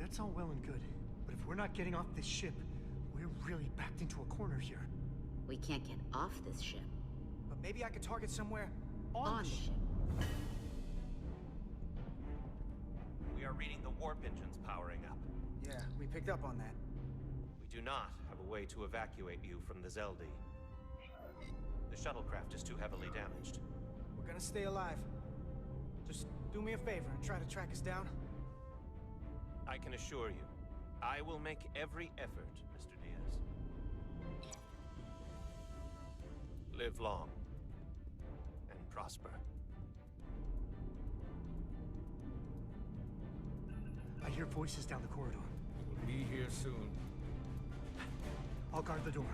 That's all well and good, but if we're not getting off this ship, we're really backed into a corner here. We can't get off this ship. But maybe I could target somewhere On the ship. We are reading the warp engines powering up. Yeah, we picked up on that. We do not have a way to evacuate you from the Zeldi. The shuttlecraft is too heavily damaged. We're gonna stay alive. Just do me a favor and try to track us down. I can assure you, I will make every effort, Mr. Diaz. Live long and prosper. I hear voices down the corridor. We'll be here soon. I'll guard the door.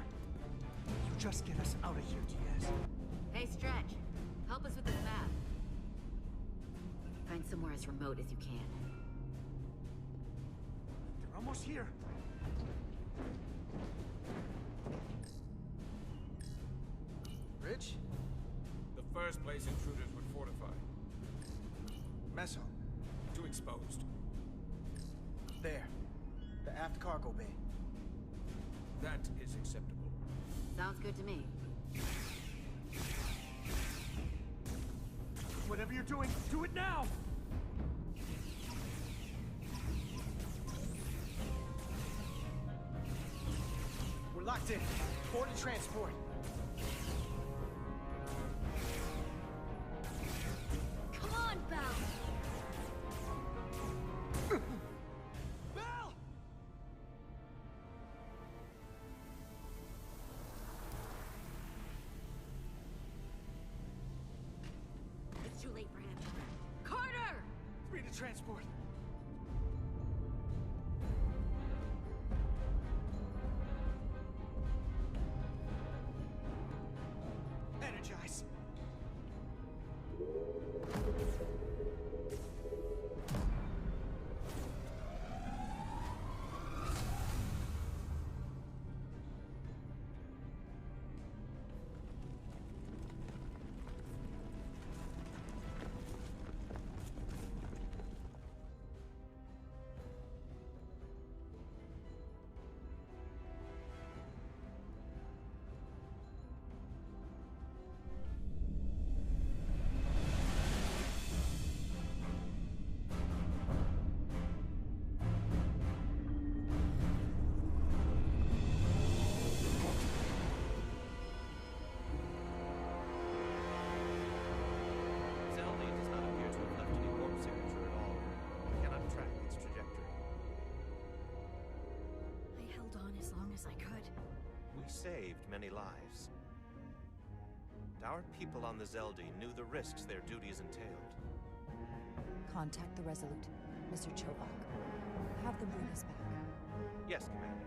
You just get us out of here, Diaz. Hey, Stretch. Help us with this map. Find somewhere as remote as you can. They're almost here. Rich? The first place intruders would fortify. Mess hall. Too exposed. There. The aft cargo bay. That is acceptable. Sounds good to me. Whatever you're doing, do it now! We're locked in. Board and transport. Come on, Belle! Bell! It's too late for him. Carter! Free to transport. Energize. Zeldi does not appear to have left any warp signature at all. We cannot track its trajectory. I held on as long as I could. We saved many lives. Our people on the Zeldi knew the risks their duties entailed. Contact the Resolute, Mr. Chovak. Have them bring us back. Yes, Commander.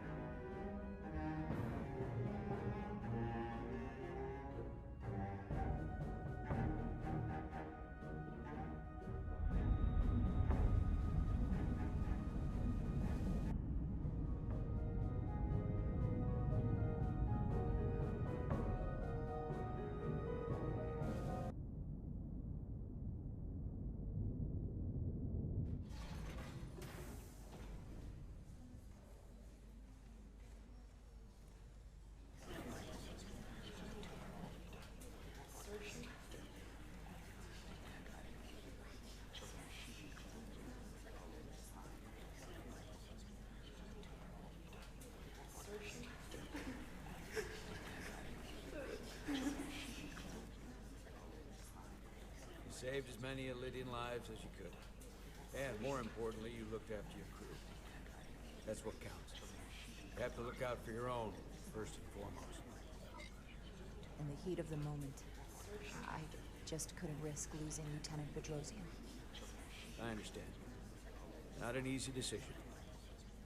You saved as many Lydian lives as you could. And more importantly, you looked after your crew. That's what counts. You have to look out for your own, first and foremost. In the heat of the moment, I just couldn't risk losing Lieutenant Bedrosian. I understand. Not an easy decision.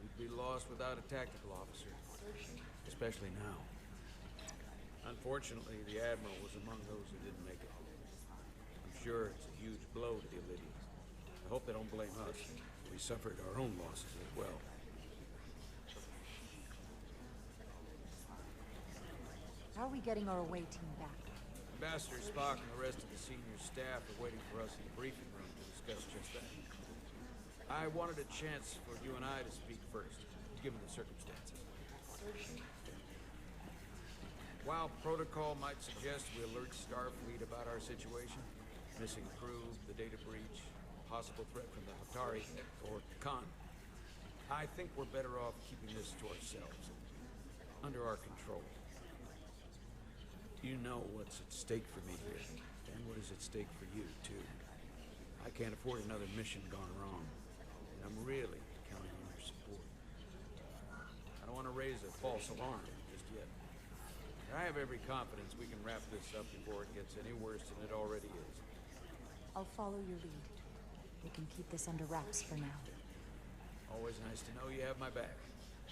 We'd be lost without a tactical officer. Especially now. Unfortunately, the Admiral was among those who didn't make it. I'm sure it's a huge blow to the Lydians. I hope they don't blame us. We suffered our own losses as well. How are we getting our away team back? Ambassador Spock and the rest of the senior staff are waiting for us in the briefing room to discuss just that. I wanted a chance for you and I to speak first, given the circumstances. While protocol might suggest we alert Starfleet about our situation, missing crew, the data breach, possible threat from the Hatari, or Khan, I think we're better off keeping this to ourselves, under our control. You know what's at stake for me here, and what is at stake for you, too. I can't afford another mission gone wrong, and I'm really counting on your support. I don't want to raise a false alarm just yet. I have every confidence we can wrap this up before it gets any worse than it already is. I'll follow your lead. We can keep this under wraps for now. Always nice to know you have my back.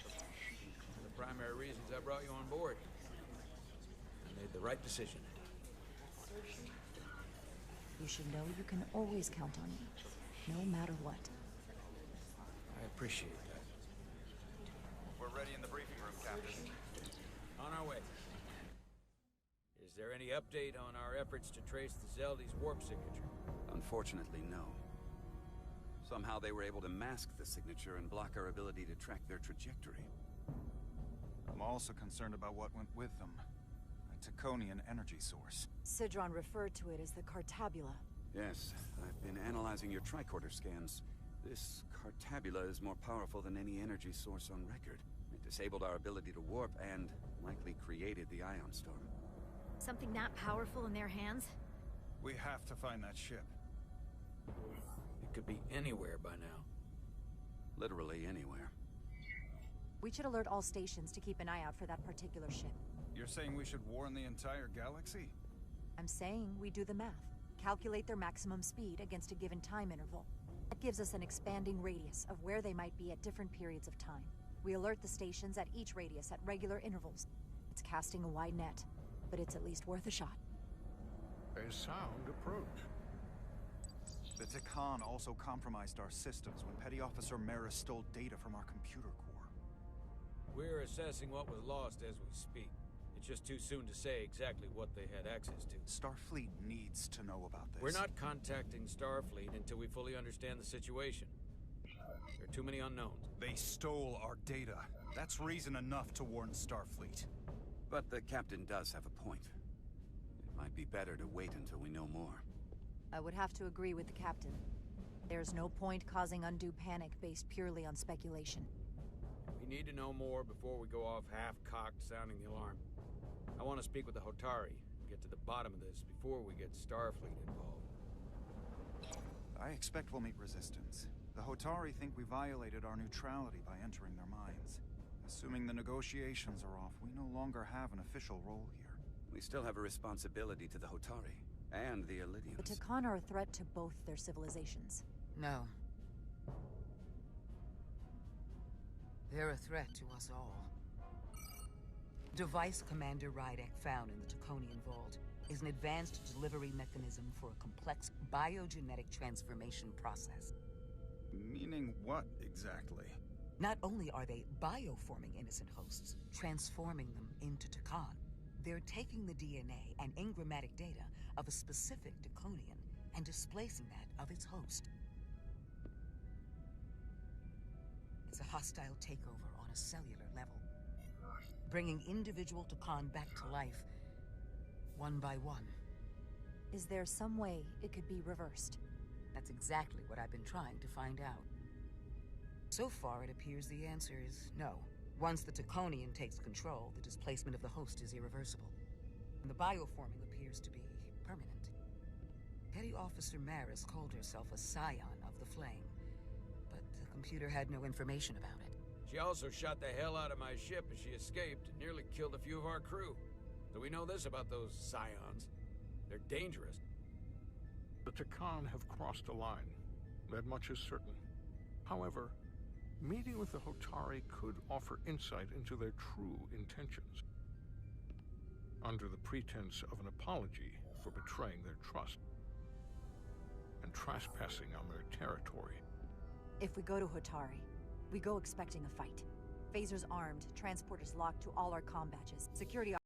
One of the primary reasons I brought you on board. I made the right decision. You should know you can always count on me, no matter what. I appreciate that. We're ready in the briefing room, Captain. On our way. Is there any update on our efforts to trace the Zeldy's warp signature? Unfortunately, no. Somehow they were able to mask the signature and block our ability to track their trajectory. I'm also concerned about what went with them. A Taconian energy source. Sidron referred to it as the Cartabula. Yes, I've been analyzing your tricorder scans. This Cartabula is more powerful than any energy source on record. It disabled our ability to warp and likely created the ion storm. Something that powerful in their hands? We have to find that ship. It could be anywhere by now. Literally anywhere. We should alert all stations to keep an eye out for that particular ship. You're saying we should warn the entire galaxy? I'm saying we do the math. Calculate their maximum speed against a given time interval. That gives us an expanding radius of where they might be at different periods of time. We alert the stations at each radius at regular intervals. It's casting a wide net, but it's at least worth a shot. A sound approach. The Takan also compromised our systems when Petty Officer Maris stole data from our computer core. We're assessing what was lost as we speak. It's just too soon to say exactly what they had access to. Starfleet needs to know about this. We're not contacting Starfleet until we fully understand the situation. There are too many unknowns. They stole our data. That's reason enough to warn Starfleet. But the captain does have a point. It might be better to wait until we know more. I would have to agree with the captain. There's no point causing undue panic based purely on speculation. We need to know more before we go off half-cocked sounding the alarm. I want to speak with the Hatari and get to the bottom of this before we get Starfleet involved. I expect we'll meet resistance. The Hotari think we violated our neutrality by entering their minds. Assuming the negotiations are off, we no longer have an official role here. We still have a responsibility to the Hotari and the Illidians. The Takan are a threat to both their civilizations. No. They're a threat to us all. Device Commander Rydek found in the Taconian Vault is an advanced delivery mechanism for a complex biogenetic transformation process. Meaning what, exactly? Not only are they bioforming innocent hosts, transforming them into Takan, they're taking the DNA and engrammatic data of a specific Taconian and displacing that of its host. It's a hostile takeover on a cellular level, bringing individual Takan back to life, one by one. Is there some way it could be reversed? That's exactly what I've been trying to find out. So far, it appears the answer is no. Once the Taconian takes control, the displacement of the host is irreversible. And the bioforming appears to be permanent. Petty Officer Maris called herself a scion of the Flame, but the computer had no information about it. She also shot the hell out of my ship as she escaped and nearly killed a few of our crew. So we know this about those scions. They're dangerous. The Takan have crossed a line. That much is certain. However, meeting with the Hotari could offer insight into their true intentions. Under the pretense of an apology for betraying their trust and trespassing on their territory. If we go to Hotari, we go expecting a fight. Phasers armed, transporters locked to all our comm badges. Security